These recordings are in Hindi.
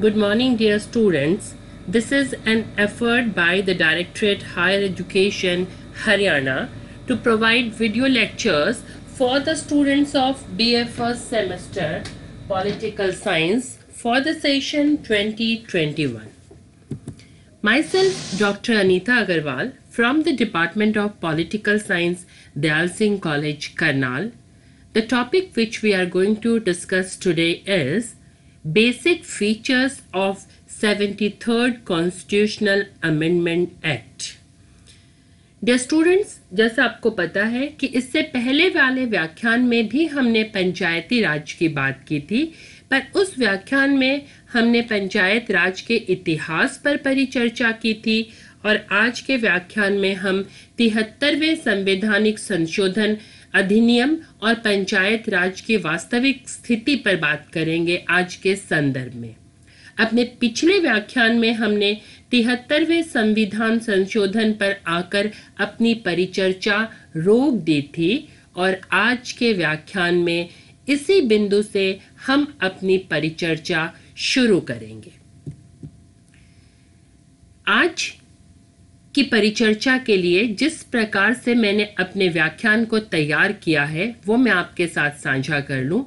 Good morning, dear students. This is an effort by the Directorate Higher Education, Haryana, to provide video lectures for the students of BA first semester Political Science for the session 2021. Myself, Dr. Anita Agarwal, from the Department of Political Science, Dayal Singh College, Karnal. The topic which we are going to discuss today is Basic Features of 73rd Constitutional Amendment Act. Dear students, जैसा आपको पता है कि इससे पहले वाले व्याख्यान में भी हमने पंचायती राज की बात की थी, पर उस व्याख्यान में हमने पंचायत राज के इतिहास पर परिचर्चा की थी और आज के व्याख्यान में हम 73वें संवैधानिक संशोधन अधिनियम और पंचायत राज की वास्तविक स्थिति पर बात करेंगे आज के संदर्भ में। अपने पिछले व्याख्यान में हमने 73वें संविधान संशोधन पर आकर अपनी परिचर्चा रोक दी थी और आज के व्याख्यान में इसी बिंदु से हम अपनी परिचर्चा शुरू करेंगे। आज की परिचर्चा के लिए जिस प्रकार से मैंने अपने व्याख्यान को तैयार किया है वो मैं आपके साथ साझा कर लूं।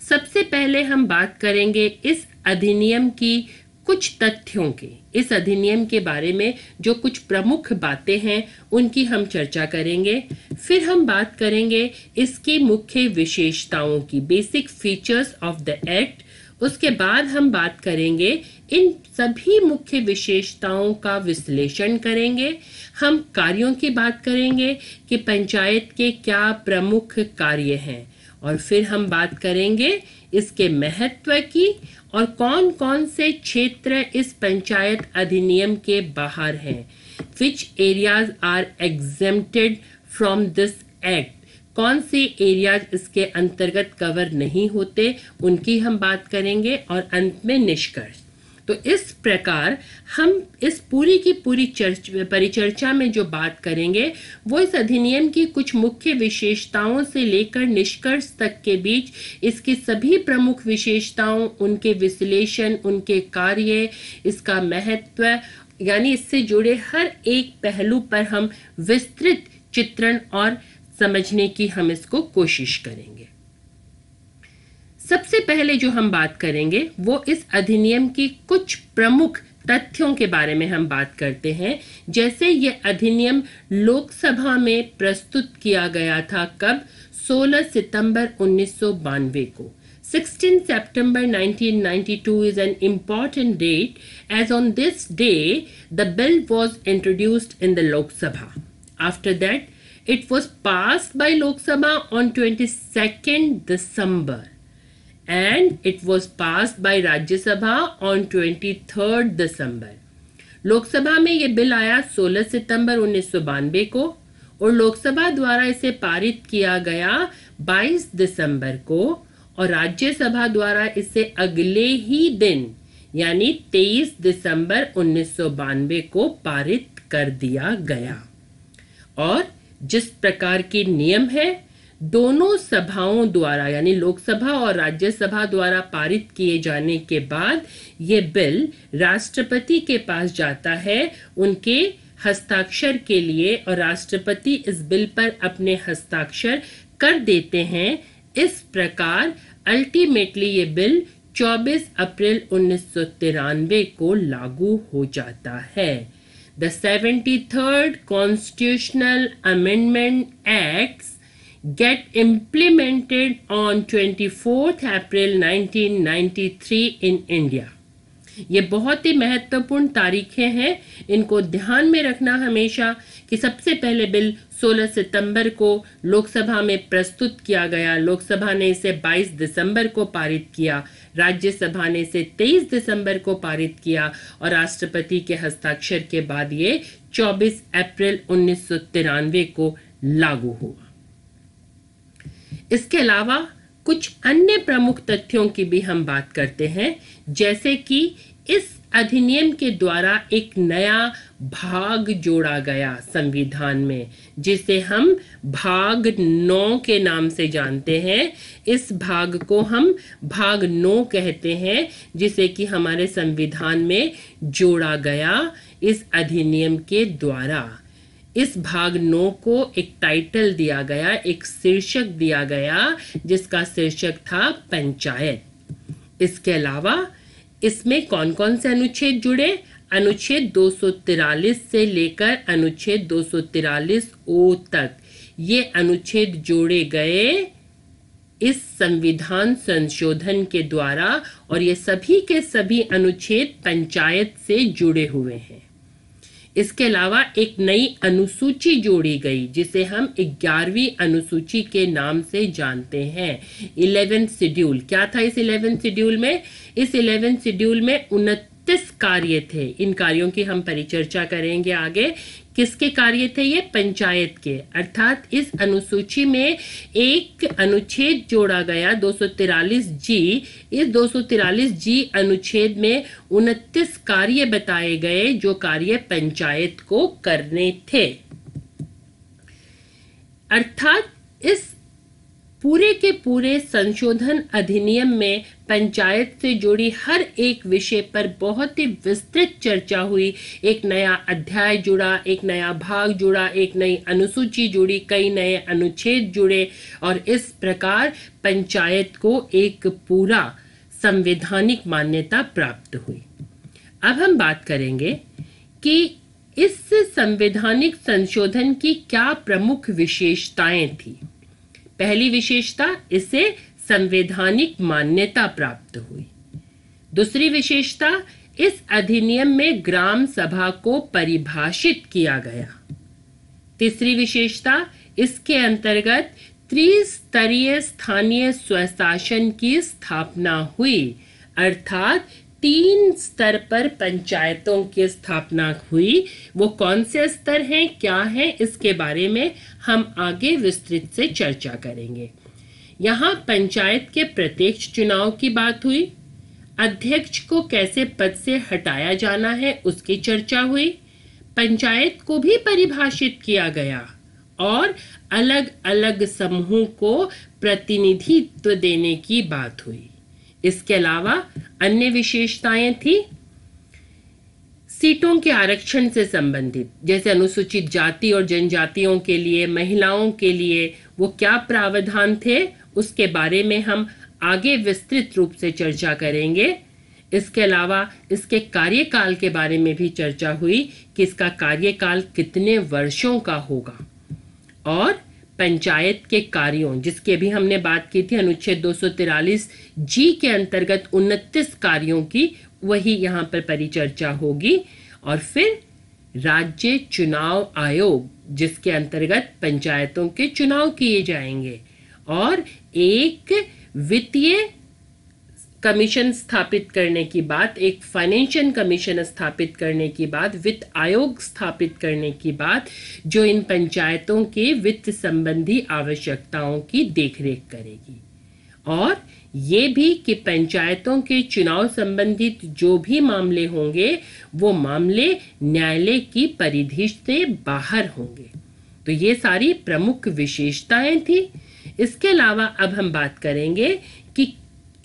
सबसे पहले हम बात करेंगे इस अधिनियम की कुछ तथ्यों के, इस अधिनियम के बारे में जो कुछ प्रमुख बातें हैं उनकी हम चर्चा करेंगे। फिर हम बात करेंगे इसकी मुख्य विशेषताओं की, basic features of the act. उसके बाद हम बात करेंगे इन सभी मुख्य विशेषताओं का विश्लेषण करेंगे। हम कार्यों की बात करेंगे कि पंचायत के क्या प्रमुख कार्य हैं और फिर हम बात करेंगे इसके महत्व की और कौन कौन से क्षेत्र इस पंचायत अधिनियम के बाहर हैं। Which areas are exempted from this act? कौन से एरियाज इसके अंतर्गत कवर नहीं होते उनकी हम बात करेंगे और अंत में निष्कर्ष। तो इस प्रकार हम इस पूरी की पूरी परिचर्चा में जो बात करेंगे वो इस अधिनियम की कुछ मुख्य विशेषताओं से लेकर निष्कर्ष तक के बीच इसकी सभी प्रमुख विशेषताओं, उनके विश्लेषण, उनके कार्य, इसका महत्व, यानी इससे जुड़े हर एक पहलू पर हम विस्तृत चित्रण और समझने की हम इसको कोशिश करेंगे। सबसे पहले जो हम बात करेंगे वो इस अधिनियम की कुछ प्रमुख तथ्यों के बारे में हम बात करते हैं। जैसे ये अधिनियम लोकसभा में प्रस्तुत किया गया था कब? 16 सितंबर 1992 को। 16 September 1992 is an important date as on this day the bill was introduced in the Lok Sabha. After that it was passed by Lok Sabha on 22nd December and it was passed by Rajya Sabha on 23rd December. Lok Sabha में ये बिल आया 16 सितंबर 1992 को और लोकसभा द्वारा इसे पारित किया गया 22 दिसंबर को और राज्यसभा द्वारा इसे अगले ही दिन यानी 23 दिसंबर 1992 को पारित कर दिया गया। और जिस प्रकार के नियम है दोनों सभाओं द्वारा यानी लोकसभा और राज्यसभा द्वारा पारित किए जाने के बाद ये बिल राष्ट्रपति के पास जाता है उनके हस्ताक्षर के लिए और राष्ट्रपति इस बिल पर अपने हस्ताक्षर कर देते हैं। इस प्रकार अल्टीमेटली ये बिल 24 अप्रैल 1993 को लागू हो जाता है। The 73rd Constitutional Amendment Acts get implemented on 24th April 1993 in India. ये बहुत ही महत्वपूर्ण तारीखें हैं, इनको ध्यान में रखना हमेशा कि सबसे पहले बिल 16 सितंबर को लोकसभा में प्रस्तुत किया गया, लोकसभा ने इसे 22 दिसंबर को पारित किया, राज्यसभा ने इसे 23 दिसंबर को पारित किया और राष्ट्रपति के हस्ताक्षर के बाद ये 24 अप्रैल 1993 को लागू हुआ। इसके अलावा कुछ अन्य प्रमुख तथ्यों की भी हम बात करते हैं, जैसे कि इस अधिनियम के द्वारा एक नया भाग जोड़ा गया संविधान में, जिसे हम भाग 9 के नाम से जानते हैं। इस भाग को हम भाग 9 कहते हैं, जिसे कि हमारे संविधान में जोड़ा गया इस अधिनियम के द्वारा। इस भाग 9 को एक टाइटल दिया गया, एक शीर्षक दिया गया, जिसका शीर्षक था पंचायत। इसके अलावा इसमें कौन कौन से अनुच्छेद जुड़े? अनुच्छेद 243 से लेकर अनुच्छेद 243 ओ तक ये अनुच्छेद जोड़े गए इस संविधान संशोधन के द्वारा, और ये सभी के सभी अनुच्छेद पंचायत से जुड़े हुए हैं। इसके अलावा एक नई अनुसूची जोड़ी गई, जिसे हम 11वीं अनुसूची के नाम से जानते हैं, 11th शेड्यूल। क्या था इस 11th शेड्यूल में? इस 11th शेड्यूल में 29 कार्य थे। इन कार्यों की हम परिचर्चा करेंगे आगे। किसके कार्य थे ये? पंचायत के। अर्थात इस अनुसूची में एक अनुच्छेद जोड़ा गया 243 जी। इस 243 जी अनुच्छेद में 29 कार्य बताए गए, जो कार्य पंचायत को करने थे। अर्थात इस पूरे के पूरे संशोधन अधिनियम में पंचायत से जुड़ी हर एक विषय पर बहुत ही विस्तृत चर्चा हुई। एक नया अध्याय जुड़ा, एक नया भाग जुड़ा, एक नई अनुसूची जुड़ी, कई नए अनुच्छेद जुड़े, और इस प्रकार पंचायत को एक पूरा संवैधानिक मान्यता प्राप्त हुई। अब हम बात करेंगे कि इस संवैधानिक संशोधन की क्या प्रमुख विशेषताएं थी। पहली विशेषता, इसे संवैधानिक मान्यता प्राप्त हुई। दूसरी विशेषता, इस अधिनियम में ग्राम सभा को परिभाषित किया गया। तीसरी विशेषता, इसके अंतर्गत त्रिस्तरीय स्थानीय स्वशासन की स्थापना हुई। अर्थात 3 स्तर पर पंचायतों की स्थापना हुई। वो कौन से स्तर हैं, क्या हैं, इसके बारे में हम आगे विस्तृत से चर्चा करेंगे। यहाँ पंचायत के प्रत्यक्ष चुनाव की बात हुई। अध्यक्ष को कैसे पद से हटाया जाना है उसकी चर्चा हुई। पंचायत को भी परिभाषित किया गया और अलग अलग समूहों को प्रतिनिधित्व देने की बात हुई। इसके अलावा अन्य विशेषताएं थी सीटों के आरक्षण से संबंधित, जैसे अनुसूचित जाति और जनजातियों के लिए, महिलाओं के लिए वो क्या प्रावधान थे, उसके बारे में हम आगे विस्तृत रूप से चर्चा करेंगे। इसके अलावा इसके कार्यकाल के बारे में भी चर्चा हुई कि इसका कार्यकाल कितने वर्षों का होगा, और पंचायत के कार्यों, जिसके भी हमने बात की थी अनुच्छेद 243 जी के अंतर्गत 29 कार्यों की, वही यहाँ पर परिचर्चा होगी। और फिर राज्य चुनाव आयोग, जिसके अंतर्गत पंचायतों के चुनाव किए जाएंगे, और एक वित्तीय कमीशन स्थापित करने की बात, एक फाइनेंशियल कमीशन स्थापित करने की बात, वित्त आयोग स्थापित करने की बात, जो इन पंचायतों के वित्त संबंधी आवश्यकताओं की देखरेख करेगी। और ये भी कि पंचायतों के चुनाव संबंधित जो भी मामले होंगे वो मामले न्यायालय की परिधि से बाहर होंगे। तो ये सारी प्रमुख विशेषताएं थी। इसके अलावा अब हम बात करेंगे कि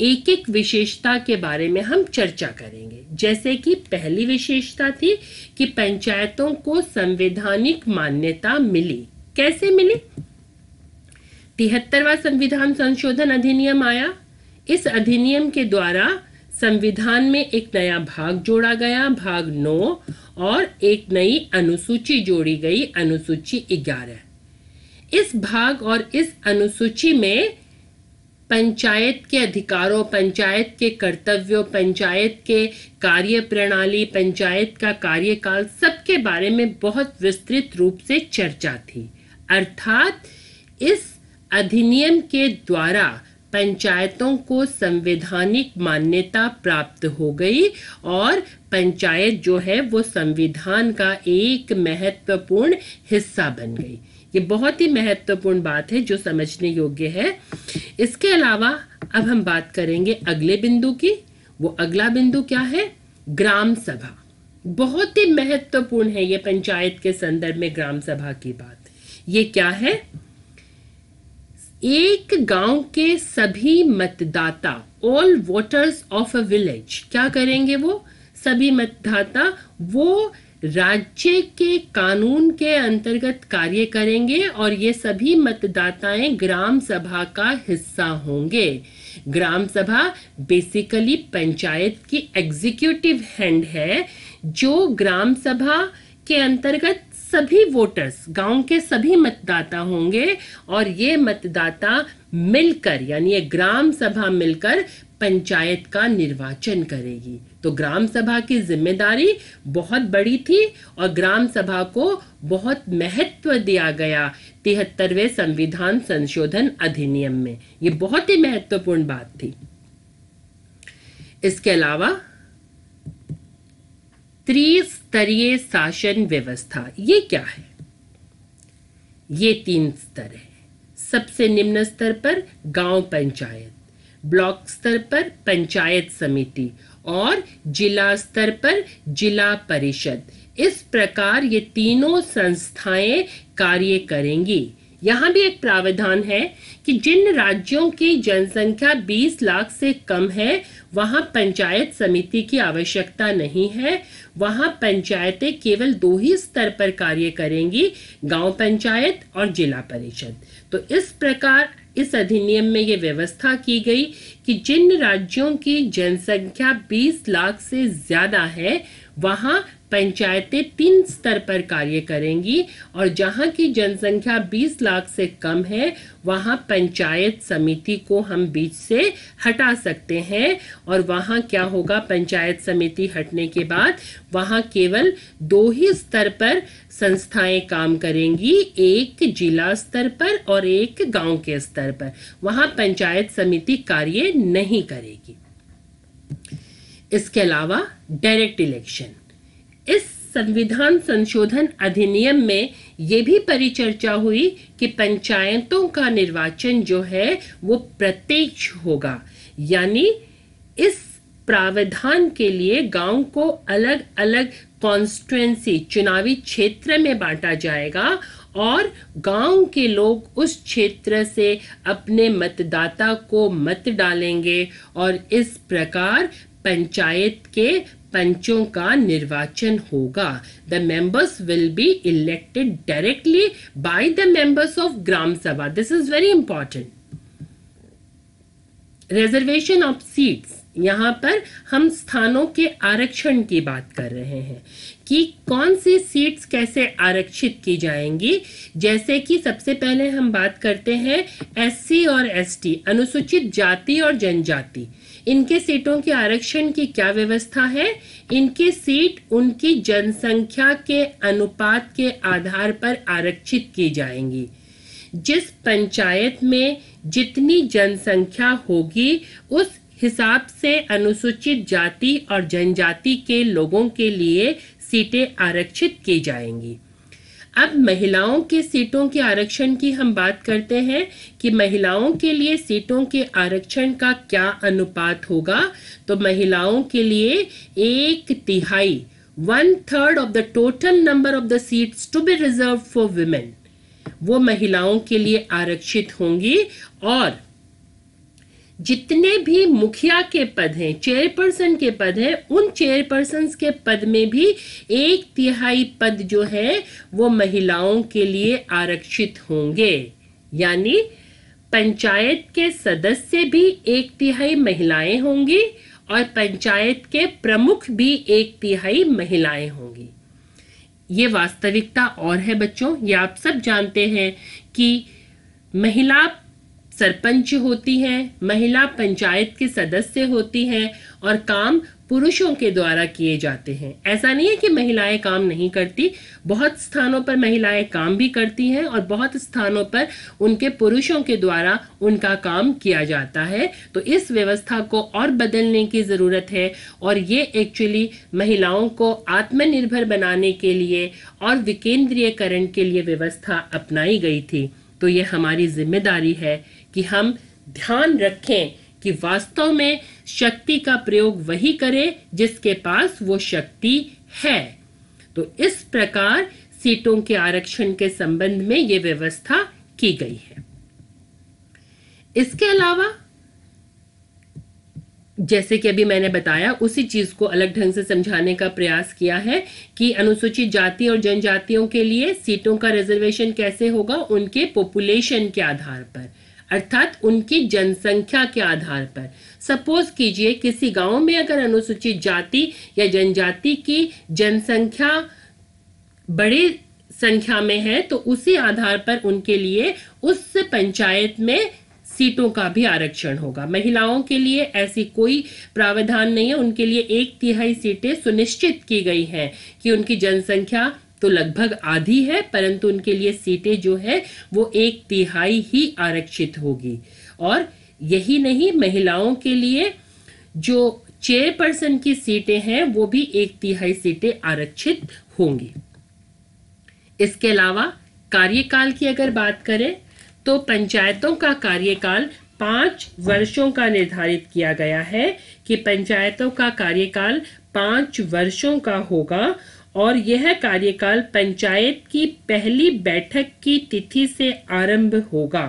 एक एक विशेषता के बारे में हम चर्चा करेंगे। जैसे कि पहली विशेषता थी कि पंचायतों को संवैधानिक मान्यता मिली। कैसे मिली? 73वां संविधान संशोधन अधिनियम आया। इस अधिनियम के द्वारा संविधान में एक नया भाग जोड़ा गया, भाग 9, और एक नई अनुसूची जोड़ी गई, अनुसूची 11। इस भाग और इस अनुसूची में पंचायत के अधिकारों, पंचायत के कर्तव्यों, पंचायत के कार्य प्रणाली, पंचायत का कार्यकाल, सबके बारे में बहुत विस्तृत रूप से चर्चा थी। अर्थात इस अधिनियम के द्वारा पंचायतों को संवैधानिक मान्यता प्राप्त हो गई और पंचायत जो है वो संविधान का एक महत्वपूर्ण हिस्सा बन गई। ये बहुत ही महत्वपूर्ण बात है जो समझने योग्य है। इसके अलावा अब हम बात करेंगे अगले बिंदु की। वो अगला बिंदु क्या है ग्राम सभा बहुत ही महत्वपूर्ण है। ये पंचायत के संदर्भ में ग्राम सभा की बात, ये क्या है? एक गांव के सभी मतदाता, all voters of a village, क्या करेंगे? वो सभी मतदाता वो राज्य के कानून के अंतर्गत कार्य करेंगे और ये सभी मतदाताएं ग्राम सभा का हिस्सा होंगे। ग्राम सभा बेसिकली पंचायत की एग्जीक्यूटिव हैंड है, जो ग्राम सभा के अंतर्गत सभी वोटर्स, गांव के सभी मतदाता होंगे और ये मतदाता मिलकर, यानी ये ग्राम सभा मिलकर पंचायत का निर्वाचन करेगी। तो ग्राम सभा की जिम्मेदारी बहुत बड़ी थी और ग्राम सभा को बहुत महत्व दिया गया 73वें संविधान संशोधन अधिनियम में। ये बहुत ही महत्वपूर्ण बात थी। इसके अलावा त्रिस्तरीय शासन व्यवस्था, ये क्या है? ये 3 स्तर है। सबसे निम्न स्तर पर गांव पंचायत, ब्लॉक स्तर पर पंचायत समिति और जिला स्तर पर जिला परिषद। इस प्रकार ये तीनों संस्थाएं कार्य करेंगी। यहाँ भी एक प्रावधान है कि जिन राज्यों की जनसंख्या 20 लाख से कम है वहां पंचायत समिति की आवश्यकता नहीं है। वहां पंचायतें केवल 2 ही स्तर पर कार्य करेंगी, गांव पंचायत और जिला परिषद। तो इस प्रकार इस अधिनियम में ये व्यवस्था की गई कि जिन राज्यों की जनसंख्या 20 लाख से ज्यादा है वहां पंचायतें 3 स्तर पर कार्य करेंगी और जहां की जनसंख्या 20 लाख से कम है वहां पंचायत समिति को हम बीच से हटा सकते हैं। और वहां क्या होगा? पंचायत समिति हटने के बाद वहां केवल 2 ही स्तर पर संस्थाएं काम करेंगी, एक जिला स्तर पर और एक गांव के स्तर पर। वहां पंचायत समिति कार्य नहीं करेगी। इसके अलावा डायरेक्ट इलेक्शन, इस संविधान संशोधन अधिनियम में यह भी परिचर्चा हुई कि पंचायतों का निर्वाचन जो है वो प्रत्यक्ष होगा, यानी इस प्रावधान के लिए गांव को अलग अलग कॉन्स्टिट्यूएंसी, चुनावी क्षेत्र में बांटा जाएगा और गांव के लोग उस क्षेत्र से अपने मतदाता को मत डालेंगे और इस प्रकार पंचायत के पंचों का निर्वाचन होगा। The members will be elected directly by the members of Gram Sabha. This is very important. Reservation of seats, यहाँ पर हम स्थानों के आरक्षण की बात कर रहे हैं कि कौन सी सीट्स कैसे आरक्षित की जाएंगी। जैसे कि सबसे पहले हम बात करते हैं एससी और एसटी, अनुसूचित जाति और जनजाति, इनके सीटों के आरक्षण की क्या व्यवस्था है? इनकी सीट उनकी जनसंख्या के अनुपात के आधार पर आरक्षित की जाएंगी। जिस पंचायत में जितनी जनसंख्या होगी उस हिसाब से अनुसूचित जाति और जनजाति के लोगों के लिए सीटें आरक्षित की जाएंगी। अब महिलाओं के सीटों के आरक्षण की हम बात करते हैं कि महिलाओं के लिए सीटों के आरक्षण का क्या अनुपात होगा। तो महिलाओं के लिए 1/3, 1/3 of the total number of the seats to be reserve for women, वो महिलाओं के लिए आरक्षित होंगी। और जितने भी मुखिया के पद हैं, चेयरपर्सन के पद हैं, उन चेयरपर्सन के पद में भी 1/3 पद जो है वो महिलाओं के लिए आरक्षित होंगे। यानी पंचायत के सदस्य भी 1/3 महिलाएं होंगी और पंचायत के प्रमुख भी 1/3 महिलाएं होंगी। ये वास्तविकता और है बच्चों, ये आप सब जानते हैं कि महिला सरपंच होती हैं, महिला पंचायत के सदस्य होती हैं और काम पुरुषों के द्वारा किए जाते हैं। ऐसा नहीं है कि महिलाएं काम नहीं करती, बहुत स्थानों पर महिलाएं काम भी करती हैं और बहुत स्थानों पर उनके पुरुषों के द्वारा उनका काम किया जाता है। तो इस व्यवस्था को और बदलने की ज़रूरत है और ये एक्चुअली महिलाओं को आत्मनिर्भर बनाने के लिए और विकेंद्रीयकरण के लिए व्यवस्था अपनाई गई थी। तो ये हमारी जिम्मेदारी है कि हम ध्यान रखें कि वास्तव में शक्ति का प्रयोग वही करे जिसके पास वो शक्ति है। तो इस प्रकार सीटों के आरक्षण के संबंध में ये व्यवस्था की गई है। इसके अलावा जैसे कि अभी मैंने बताया, उसी चीज को अलग ढंग से समझाने का प्रयास किया है कि अनुसूचित जाति और जनजातियों के लिए सीटों का रिजर्वेशन कैसे होगा, उनके पॉपुलेशन के आधार पर, अर्थात उनकी जनसंख्या के आधार पर। सपोज कीजिए किसी गांव में अगर अनुसूचित जाति या जनजाति की जनसंख्या बड़ी संख्या में है तो उसी आधार पर उनके लिए उस पंचायत में सीटों का भी आरक्षण होगा। महिलाओं के लिए ऐसी कोई प्रावधान नहीं है, उनके लिए 1/3 सीटें सुनिश्चित की गई हैं कि उनकी जनसंख्या तो लगभग आधी है, परंतु उनके लिए सीटें जो है वो 1/3 ही आरक्षित होगी। और यही नहीं, महिलाओं के लिए जो चेयरपर्सन की सीटें हैं वो भी 1/3 सीटें आरक्षित होंगी। इसके अलावा कार्यकाल की अगर बात करें तो पंचायतों का कार्यकाल 5 वर्षों का निर्धारित किया गया है कि पंचायतों का कार्यकाल 5 वर्षों का होगा और यह कार्यकाल पंचायत की पहली बैठक की तिथि से आरंभ होगा।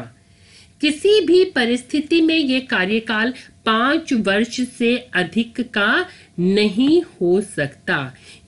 किसी भी परिस्थिति में यह कार्यकाल 5 वर्ष से अधिक का नहीं हो सकता।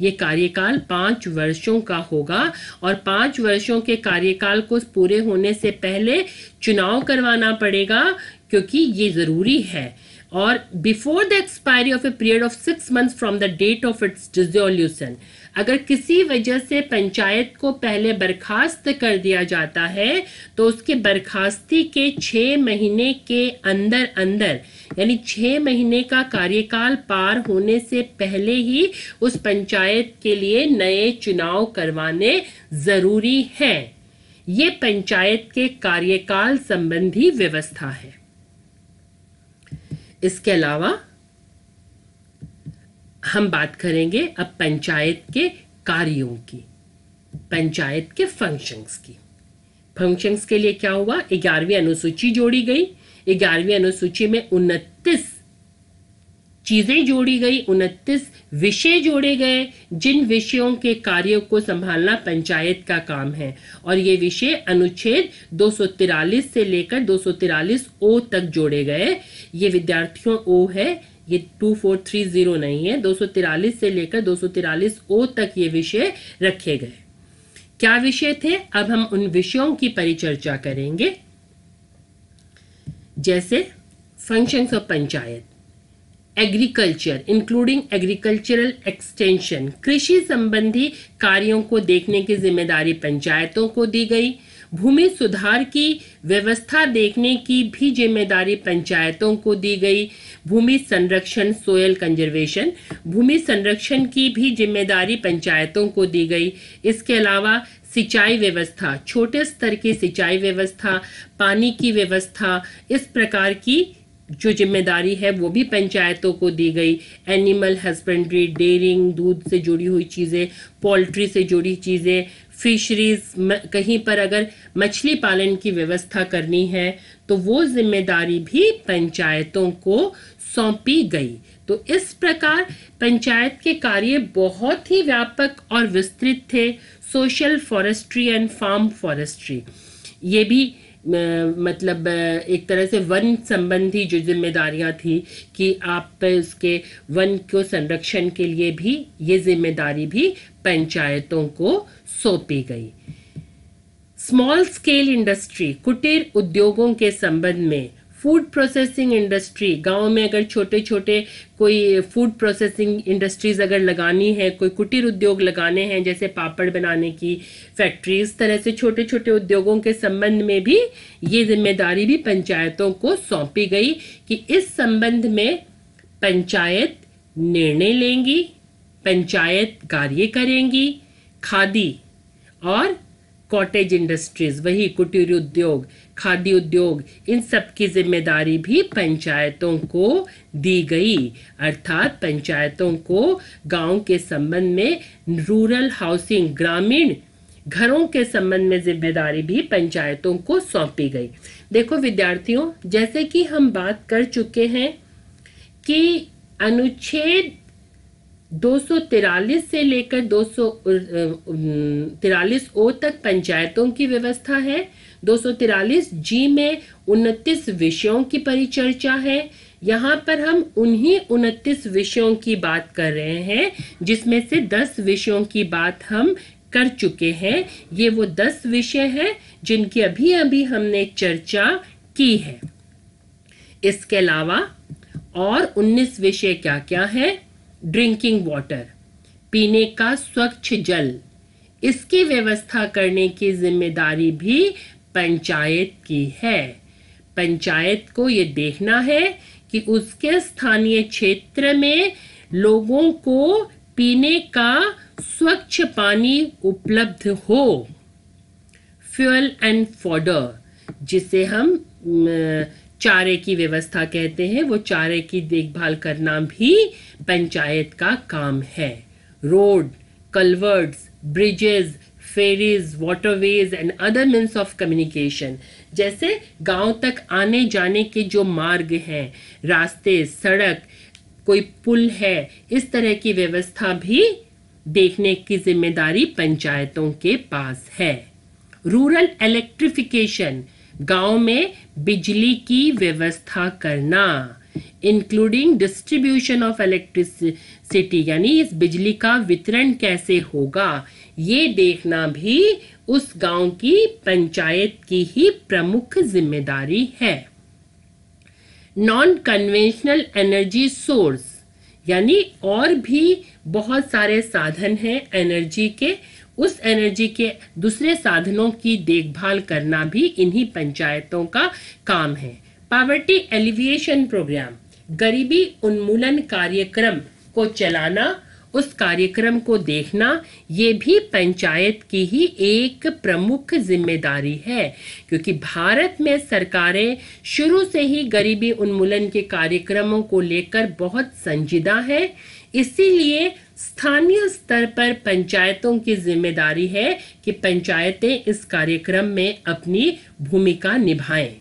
ये कार्यकाल 5 वर्षों का होगा और 5 वर्षों के कार्यकाल को पूरे होने से पहले चुनाव करवाना पड़ेगा, क्योंकि ये जरूरी है। और before the expiry of a period of 6 months from the date of its dissolution, अगर किसी वजह से पंचायत को पहले बर्खास्त कर दिया जाता है तो उसके बर्खास्ती के 6 महीने के अंदर अंदर, यानी 6 महीने का कार्यकाल पार होने से पहले ही उस पंचायत के लिए नए चुनाव करवाने जरूरी हैं। ये पंचायत के कार्यकाल संबंधी व्यवस्था है। इसके अलावा हम बात करेंगे अब पंचायत के कार्यों की, पंचायत के फंक्शंस की। फंक्शंस के लिए क्या हुआ, 11वीं अनुसूची जोड़ी गई। 11वीं अनुसूची में 29 चीजें जोड़ी गई, 29 विषय जोड़े गए, जिन विषयों के कार्यों को संभालना पंचायत का काम है। और ये विषय अनुच्छेद 243 से लेकर 243 ओ तक जोड़े गए। ये विद्यार्थियों ओ है, ये 2430 नहीं है, 243 से लेकर 243 ओ तक ये विषय रखे गए। क्या विषय थे, अब हम उन विषयों की परिचर्चा करेंगे। जैसे functions of panchayat, agriculture including agricultural extension, कृषि संबंधी कार्यों को देखने की जिम्मेदारी पंचायतों को दी गई। भूमि सुधार की व्यवस्था देखने की भी जिम्मेदारी पंचायतों को दी गई। भूमि संरक्षण, सोयल कंजर्वेशन, भूमि संरक्षण की भी जिम्मेदारी पंचायतों को दी गई। इसके अलावा सिंचाई व्यवस्था, छोटे स्तर की सिंचाई व्यवस्था, पानी की व्यवस्था, इस प्रकार की जो जिम्मेदारी है वो भी पंचायतों को दी गई। एनिमल हस्बेंड्री, डेयरिंग, दूध से जुड़ी हुई चीज़ें, पोल्ट्री से जुड़ी चीज़ें, फिशरीज, कहीं पर अगर मछली पालन की व्यवस्था करनी है तो वो जिम्मेदारी भी पंचायतों को सौंपी गई। तो इस प्रकार पंचायत के कार्य बहुत ही व्यापक और विस्तृत थे। Social forestry and farm forestry, ये भी मतलब एक तरह से वन संबंधी जो जिम्मेदारियां थी कि आप उसके वन को संरक्षण के लिए भी ये जिम्मेदारी भी पंचायतों को सौंपी गई। स्मॉल स्केल इंडस्ट्री, कुटीर उद्योगों के संबंध में, फूड प्रोसेसिंग इंडस्ट्री, गांव में अगर छोटे छोटे कोई फूड प्रोसेसिंग इंडस्ट्रीज अगर लगानी है, कोई कुटीर उद्योग लगाने हैं जैसे पापड़ बनाने की फैक्ट्री, इस तरह से छोटे छोटे उद्योगों के संबंध में भी ये जिम्मेदारी भी पंचायतों को सौंपी गई कि इस संबंध में पंचायत निर्णय लेंगी, पंचायत कार्य करेंगी। खादी और कॉटेज इंडस्ट्रीज, वही कुटीर उद्योग, खादी उद्योग, इन सब की जिम्मेदारी भी पंचायतों को दी गई। अर्थात पंचायतों को गांव के संबंध में रूरल हाउसिंग, ग्रामीण घरों के संबंध में जिम्मेदारी भी पंचायतों को सौंपी गई। देखो विद्यार्थियों, जैसे कि हम बात कर चुके हैं कि अनुच्छेद 243 से लेकर 243 ओ तक पंचायतों की व्यवस्था है। 243 जी में 29 विषयों की परिचर्चा है। यहाँ पर हम उन्हीं 29 विषयों की बात कर रहे हैं जिसमें से 10 विषयों की बात हम कर चुके हैं। ये वो 10 विषय हैं जिनकी अभी अभी हमने चर्चा की है। इसके अलावा और 19 विषय क्या क्या है? ड्रिंकिंग वाटर, पीने का स्वच्छ जल, इसकी व्यवस्था करने की जिम्मेदारी भी पंचायत की है। पंचायत को ये देखना है कि उसके स्थानीय क्षेत्र में लोगों को पीने का स्वच्छ पानी उपलब्ध हो। फ्यूल एंड फॉडर, जिसे हम चारे की व्यवस्था कहते हैं, वो चारे की देखभाल करना भी पंचायत का काम है। Road, culverts, bridges, ferries, waterways and other means of communication, जैसे गांव तक आने जाने के जो मार्ग हैं, रास्ते, सड़क, कोई पुल है, इस तरह की व्यवस्था भी देखने की जिम्मेदारी पंचायतों के पास है। रूरल इलेक्ट्रिफिकेशन, गांव में बिजली की व्यवस्था करना, इंक्लूडिंग डिस्ट्रीब्यूशन ऑफ इलेक्ट्रिसिटी, यानी इस बिजली का वितरण कैसे होगा, ये देखना भी उस गांव की पंचायत की ही प्रमुख जिम्मेदारी है। नॉन कन्वेंशनल एनर्जी सोर्स, यानी और भी बहुत सारे साधन हैं एनर्जी के, उस एनर्जी के दूसरे साधनों की देखभाल करना भी इन्हीं पंचायतों का काम है। पॉवर्टी एलिविएशन प्रोग्राम, गरीबी उन्मूलन कार्यक्रम को चलाना, उस कार्यक्रम को देखना, ये भी पंचायत की ही एक प्रमुख जिम्मेदारी है, क्योंकि भारत में सरकारें शुरू से ही गरीबी उन्मूलन के कार्यक्रमों को लेकर बहुत संजीदा है। इसीलिए स्थानीय स्तर पर पंचायतों की जिम्मेदारी है कि पंचायतें इस कार्यक्रम में अपनी भूमिका निभाएं।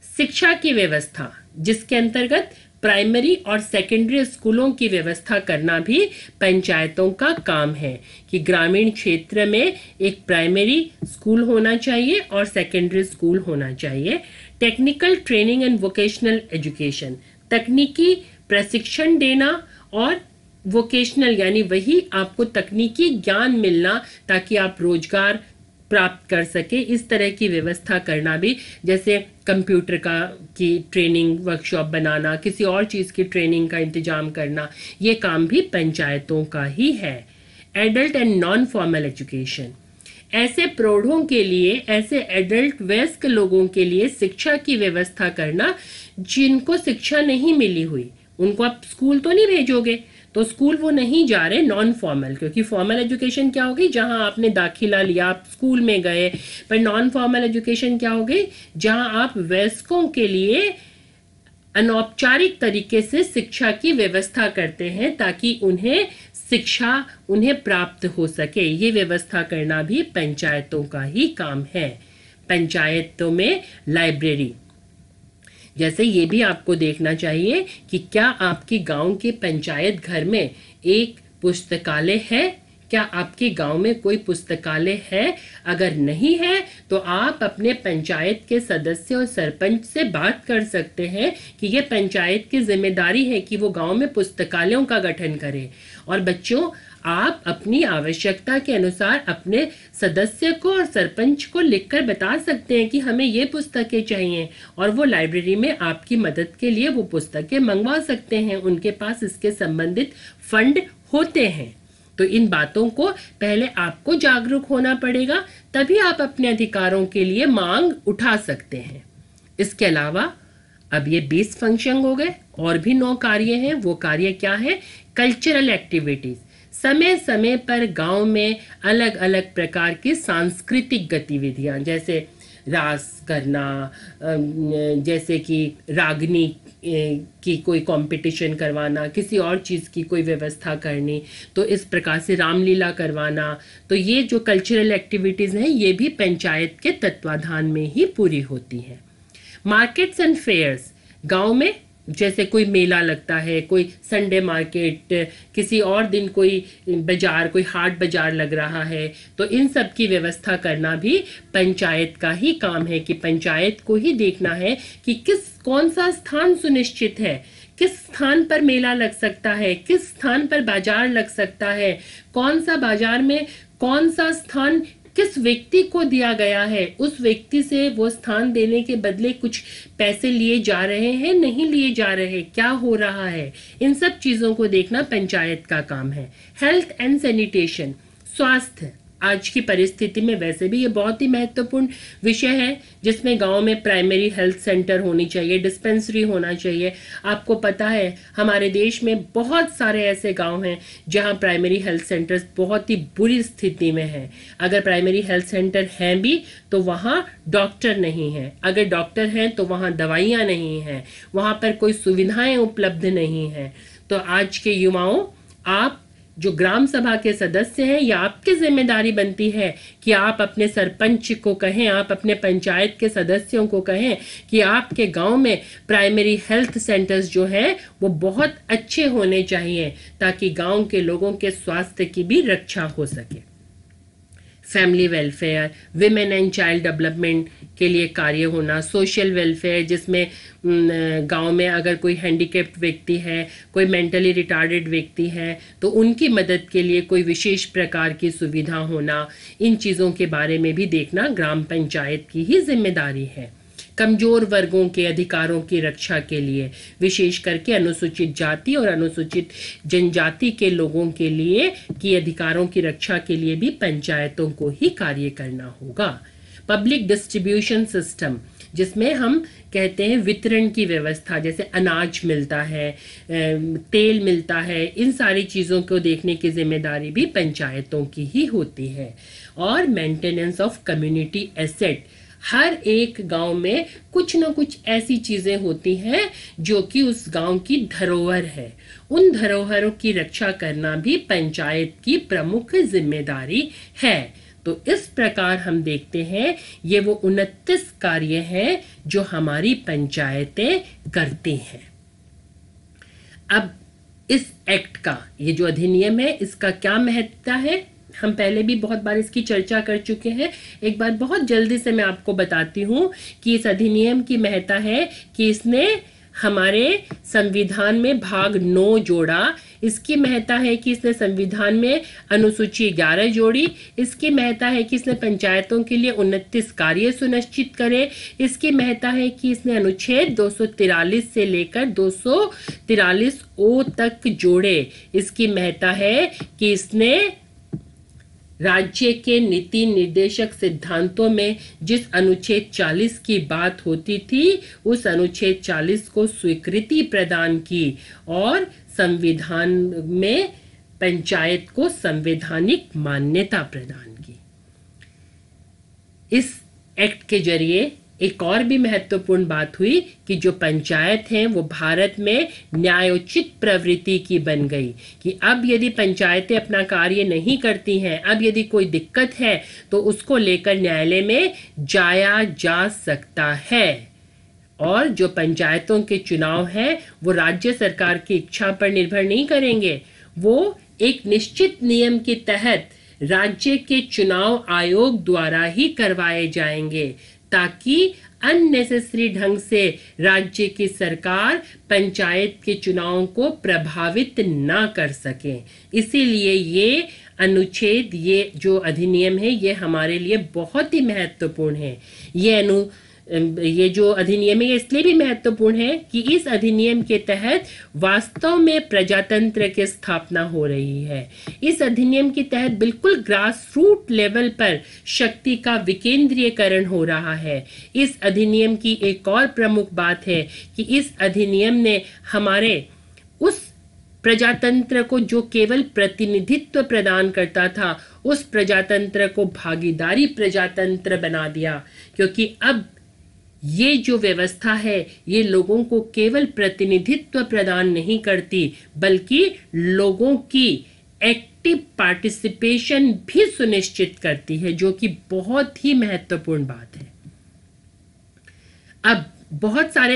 शिक्षा की व्यवस्था, जिसके अंतर्गत प्राइमरी और सेकेंडरी स्कूलों की व्यवस्था करना भी पंचायतों का काम है कि ग्रामीण क्षेत्र में एक प्राइमरी स्कूल होना चाहिए और सेकेंडरी स्कूल होना चाहिए। Technical training and vocational education, तकनीकी प्रशिक्षण देना और वोकेशनल यानी वही आपको तकनीकी ज्ञान मिलना ताकि आप रोजगार प्राप्त कर सके, इस तरह की व्यवस्था करना भी, जैसे कंप्यूटर की ट्रेनिंग वर्कशॉप बनाना, किसी और चीज़ की ट्रेनिंग का इंतजाम करना, ये काम भी पंचायतों का ही है। Adult and non formal education, ऐसे प्रौढ़ों के लिए, ऐसे एडल्ट वयस्क लोगों के लिए शिक्षा की व्यवस्था करना जिनको शिक्षा नहीं मिली हुई, उनको आप स्कूल तो नहीं भेजोगे, तो स्कूल वो नहीं जा रहे, नॉन फॉर्मल, क्योंकि फॉर्मल एजुकेशन क्या होगी, जहां आपने दाखिला लिया, आप स्कूल में गए, पर नॉन फॉर्मल एजुकेशन क्या होगी, जहां आप वयस्कों के लिए अनौपचारिक तरीके से शिक्षा की व्यवस्था करते हैं ताकि उन्हें शिक्षा उन्हें प्राप्त हो सके। ये व्यवस्था करना भी पंचायतों का ही काम है। पंचायतों में लाइब्रेरी, जैसे ये भी आपको देखना चाहिए कि क्या आपकी गांव के पंचायत घर में एक पुस्तकालय है, क्या आपके गांव में कोई पुस्तकालय है। अगर नहीं है तो आप अपने पंचायत के सदस्य और सरपंच से बात कर सकते हैं कि ये पंचायत की जिम्मेदारी है कि वो गांव में पुस्तकालयों का गठन करे। और बच्चों, आप अपनी आवश्यकता के अनुसार अपने सदस्य को और सरपंच को लिखकर बता सकते हैं कि हमें ये पुस्तकें चाहिए, और वो लाइब्रेरी में आपकी मदद के लिए वो पुस्तकें मंगवा सकते हैं। उनके पास इसके संबंधित फंड होते हैं। तो इन बातों को पहले आपको जागरूक होना पड़ेगा, तभी आप अपने अधिकारों के लिए मांग उठा सकते हैं। इसके अलावा अब ये 20 फंक्शन हो गए, और भी 9 कार्य हैं। वो कार्य क्या है? कल्चरल एक्टिविटीज, समय समय पर गांव में अलग अलग प्रकार की सांस्कृतिक गतिविधियां, जैसे रास करना, जैसे कि रागनी की कोई कंपटीशन करवाना, किसी और चीज़ की कोई व्यवस्था करनी, तो इस प्रकार से रामलीला करवाना, तो ये जो कल्चरल एक्टिविटीज़ हैं ये भी पंचायत के तत्वाधान में ही पूरी होती हैं। मार्केट्स एंड फेयर्स, गांव में जैसे कोई मेला लगता है, कोई संडे मार्केट, किसी और दिन कोई बाजार, कोई हाट बाजार लग रहा है, तो इन सब की व्यवस्था करना भी पंचायत का ही काम है कि पंचायत को ही देखना है कि कौन सा स्थान सुनिश्चित है, किस स्थान पर मेला लग सकता है, किस स्थान पर बाजार लग सकता है, कौन सा बाजार में कौन सा स्थान किस व्यक्ति को दिया गया है, उस व्यक्ति से वो स्थान देने के बदले कुछ पैसे लिए जा रहे हैं, नहीं लिए जा रहे, क्या हो रहा है, इन सब चीजों को देखना पंचायत का काम है। हेल्थ एंड सैनिटेशन, स्वास्थ्य आज की परिस्थिति में वैसे भी ये बहुत ही महत्वपूर्ण विषय है, जिसमें गांव में प्राइमरी हेल्थ सेंटर होनी चाहिए, डिस्पेंसरी होना चाहिए। आपको पता है हमारे देश में बहुत सारे ऐसे गांव हैं जहां प्राइमरी हेल्थ सेंटर्स बहुत ही बुरी स्थिति में हैं। अगर प्राइमरी हेल्थ सेंटर हैं भी तो वहां डॉक्टर नहीं है, अगर डॉक्टर हैं तो वहां दवाइयां नहीं हैं, वहां पर कोई सुविधाएं उपलब्ध नहीं है। तो आज के युवाओं, आप जो ग्राम सभा के सदस्य हैं, या आपकी जिम्मेदारी बनती है कि आप अपने सरपंच को कहें, आप अपने पंचायत के सदस्यों को कहें कि आपके गांव में प्राइमरी हेल्थ सेंटर्स जो हैं वो बहुत अच्छे होने चाहिए, ताकि गांव के लोगों के स्वास्थ्य की भी रक्षा हो सके। Family welfare, women and child development के लिए कार्य होना, सोशल वेलफेयर जिसमें गांव में अगर कोई हैंडीकैप्ड व्यक्ति है, कोई मेंटली रिटार्डेड व्यक्ति है, तो उनकी मदद के लिए कोई विशेष प्रकार की सुविधा होना, इन चीज़ों के बारे में भी देखना ग्राम पंचायत की ही जिम्मेदारी है। कमजोर वर्गों के अधिकारों की रक्षा के लिए, विशेष करके अनुसूचित जाति और अनुसूचित जनजाति के लोगों के लिए की अधिकारों की रक्षा के लिए भी पंचायतों को ही कार्य करना होगा। पब्लिक डिस्ट्रीब्यूशन सिस्टम, जिसमें हम कहते हैं वितरण की व्यवस्था, जैसे अनाज मिलता है, तेल मिलता है, इन सारी चीज़ों को देखने की जिम्मेदारी भी पंचायतों की ही होती है। और मेंटेनेंस ऑफ कम्युनिटी एसेट, हर एक गांव में कुछ न कुछ ऐसी चीजें होती हैं जो कि उस गांव की धरोहर है, उन धरोहरों की रक्षा करना भी पंचायत की प्रमुख जिम्मेदारी है। तो इस प्रकार हम देखते हैं ये वो 29 कार्य हैं जो हमारी पंचायतें करती हैं। अब इस एक्ट का, ये जो अधिनियम है, इसका क्या महत्ता है, हम पहले भी बहुत बार इसकी चर्चा कर चुके हैं। एक बार बहुत जल्दी से मैं आपको बताती हूँ कि इस अधिनियम की महत्ता है कि इसने हमारे संविधान में भाग 9 जोड़ा। इसकी महत्ता है कि इसने संविधान में अनुसूची 11 जोड़ी। इसकी महत्ता है कि इसने पंचायतों के लिए 29 कार्य सुनिश्चित करे। इसकी महत्ता है कि इसने अनुच्छेद 243 से लेकर 243 ओ तक जोड़े। इसकी महत्ता है कि इसने राज्य के नीति निर्देशक सिद्धांतों में जिस अनुच्छेद 40 की बात होती थी, उस अनुच्छेद 40 को स्वीकृति प्रदान की और संविधान में पंचायत को संवैधानिक मान्यता प्रदान की। इस एक्ट के जरिए एक और भी महत्वपूर्ण बात हुई कि जो पंचायत हैं वो भारत में न्यायोचित प्रवृत्ति की बन गई, कि अब यदि पंचायतें अपना कार्य नहीं करती हैं, अब यदि कोई दिक्कत है तो उसको लेकर न्यायालय में जाया जा सकता है। और जो पंचायतों के चुनाव हैं वो राज्य सरकार की इच्छा पर निर्भर नहीं करेंगे, वो एक निश्चित नियम के तहत राज्य के चुनाव आयोग द्वारा ही करवाए जाएंगे, ताकि अननेसेसरी ढंग से राज्य की सरकार पंचायत के चुनावों को प्रभावित ना कर सके। इसीलिए ये अनुच्छेद, ये जो अधिनियम है, ये हमारे लिए बहुत ही महत्वपूर्ण है। ये जो अधिनियम है ये इसलिए भी महत्वपूर्ण है कि इस अधिनियम के तहत वास्तव में प्रजातंत्र की स्थापना हो रही है। इस अधिनियम के तहत बिल्कुल ग्रास रूट लेवल पर शक्ति का विकेंद्रीयकरण हो रहा है। इस अधिनियम की एक और प्रमुख बात है कि इस अधिनियम ने हमारे उस प्रजातंत्र को जो केवल प्रतिनिधित्व प्रदान करता था, उस प्रजातंत्र को भागीदारी प्रजातंत्र बना दिया, क्योंकि अब ये जो व्यवस्था है ये लोगों को केवल प्रतिनिधित्व प्रदान नहीं करती बल्कि लोगों की एक्टिव पार्टिसिपेशन भी सुनिश्चित करती है, जो कि बहुत ही महत्वपूर्ण बात है। अब बहुत सारे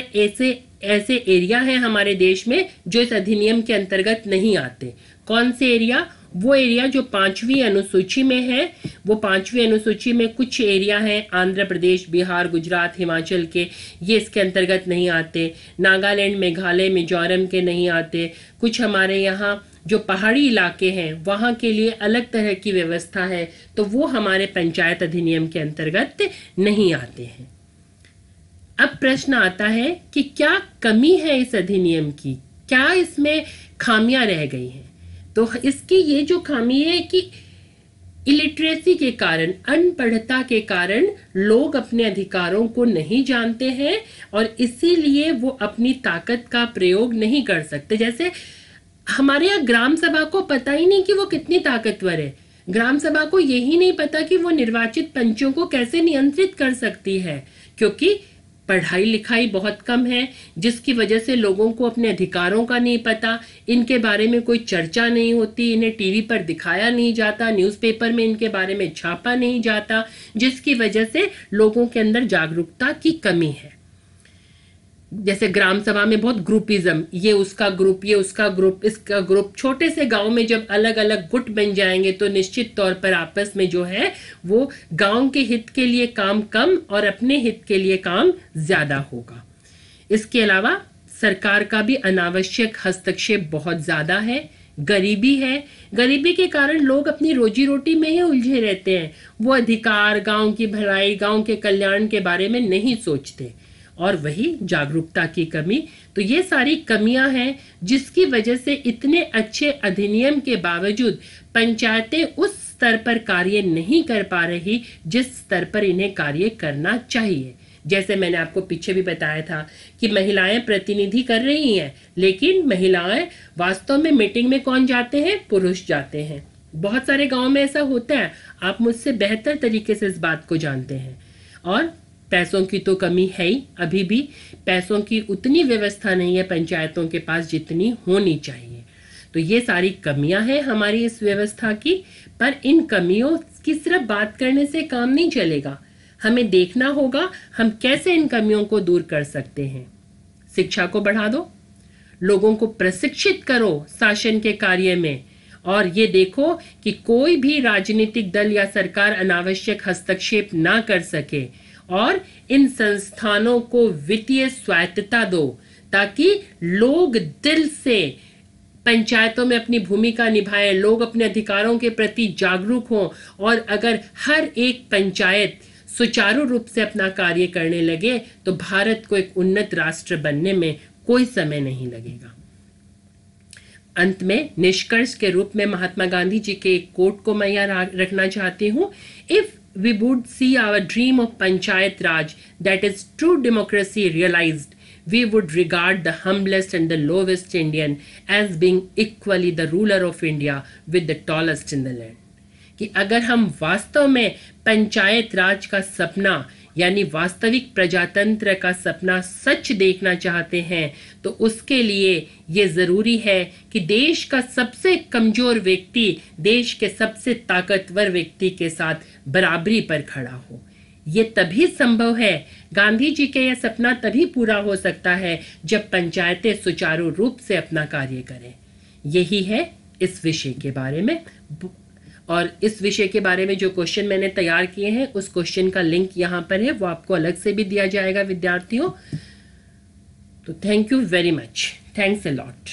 ऐसे एरिया हैं हमारे देश में जो इस अधिनियम के अंतर्गत नहीं आते। कौन से एरिया? वो एरिया जो 5वीं अनुसूची में है। वो 5वीं अनुसूची में कुछ एरिया हैं, आंध्र प्रदेश, बिहार, गुजरात, हिमाचल के, ये इसके अंतर्गत नहीं आते। नागालैंड, मेघालय, मिजोरम के नहीं आते। कुछ हमारे यहाँ जो पहाड़ी इलाके हैं वहाँ के लिए अलग तरह की व्यवस्था है, तो वो हमारे पंचायत अधिनियम के अंतर्गत नहीं आते हैं। अब प्रश्न आता है कि क्या कमी है इस अधिनियम की, क्या इसमें खामियां रह गई हैं? तो इसकी ये जो खामी है कि इलिटरेसी के कारण, अनपढ़ता के कारण लोग अपने अधिकारों को नहीं जानते हैं और इसीलिए वो अपनी ताकत का प्रयोग नहीं कर सकते। जैसे हमारे यहाँ ग्राम सभा को पता ही नहीं कि वो कितनी ताकतवर है। ग्राम सभा को यही नहीं पता कि वो निर्वाचित पंचों को कैसे नियंत्रित कर सकती है, क्योंकि पढ़ाई लिखाई बहुत कम है, जिसकी वजह से लोगों को अपने अधिकारों का नहीं पता, इनके बारे में कोई चर्चा नहीं होती, इन्हें टीवी पर दिखाया नहीं जाता, न्यूज़पेपर में इनके बारे में छापा नहीं जाता, जिसकी वजह से लोगों के अंदर जागरूकता की कमी है। जैसे ग्राम सभा में बहुत ग्रुपिज्म, ये उसका ग्रुप, ये उसका ग्रुप, इसका ग्रुप। छोटे से गांव में जब अलग अलग गुट बन जाएंगे तो निश्चित तौर पर आपस में जो है वो गांव के हित के लिए काम कम और अपने हित के लिए काम ज्यादा होगा। इसके अलावा सरकार का भी अनावश्यक हस्तक्षेप बहुत ज्यादा है। गरीबी है, गरीबी के कारण लोग अपनी रोजी रोटी में ही उलझे रहते हैं। वो अधिकार, गांव की भलाई, गांव के कल्याण के बारे में नहीं सोचते। और वही जागरूकता की कमी। तो ये सारी कमियां हैं जिसकी वजह से इतने अच्छे अधिनियम के बावजूद पंचायतें उस स्तर पर कार्य नहीं कर पा रही जिस स्तर पर इन्हें कार्य करना चाहिए। जैसे मैंने आपको पीछे भी बताया था कि महिलाएं प्रतिनिधि कर रही हैं, लेकिन महिलाएं वास्तव में मीटिंग में कौन जाते हैं? पुरुष जाते हैं। बहुत सारे गांव में ऐसा होता है, आप मुझसे बेहतर तरीके से इस बात को जानते हैं। और पैसों की तो कमी है ही, अभी भी पैसों की उतनी व्यवस्था नहीं है पंचायतों के पास जितनी होनी चाहिए। तो ये सारी कमियां हैं हमारी इस व्यवस्था की, पर इन कमियों की सिर्फ बात करने से काम नहीं चलेगा। हमें देखना होगा हम कैसे इन कमियों को दूर कर सकते हैं। शिक्षा को बढ़ा दो, लोगों को प्रशिक्षित करो शासन के कार्य में, और ये देखो कि कोई भी राजनीतिक दल या सरकार अनावश्यक हस्तक्षेप ना कर सके, और इन संस्थानों को वित्तीय स्वायत्तता दो ताकि लोग दिल से पंचायतों में अपनी भूमिका निभाएं, लोग अपने अधिकारों के प्रति जागरूक हों, और अगर हर एक पंचायत सुचारू रूप से अपना कार्य करने लगे तो भारत को एक उन्नत राष्ट्र बनने में कोई समय नहीं लगेगा। अंत में निष्कर्ष के रूप में महात्मा गांधी जी के एक कोट को मैं यहाँ रखना चाहती हूँ। If we would see our dream of Panchayat Raj, that is true democracy, realized, we would regard the humblest and the lowest Indian as being equally the ruler of India with the tallest in the land. कि अगर हम वास्तव में पंचायत राज का सपना यानी वास्तविक प्रजातंत्र का सपना सच देखना चाहते हैं तो उसके लिए ये जरूरी है कि देश का सबसे कमजोर व्यक्ति देश के सबसे ताकतवर व्यक्ति के साथ बराबरी पर खड़ा हो। ये तभी संभव है, गांधी जी के यह सपना तभी पूरा हो सकता है जब पंचायतें सुचारू रूप से अपना कार्य करें। यही है इस विषय के बारे में, और इस विषय के बारे में जो क्वेश्चन मैंने तैयार किए हैं उस क्वेश्चन का लिंक यहाँ पर है, वो आपको अलग से भी दिया जाएगा विद्यार्थियों। तो thank you very much, thanks a lot.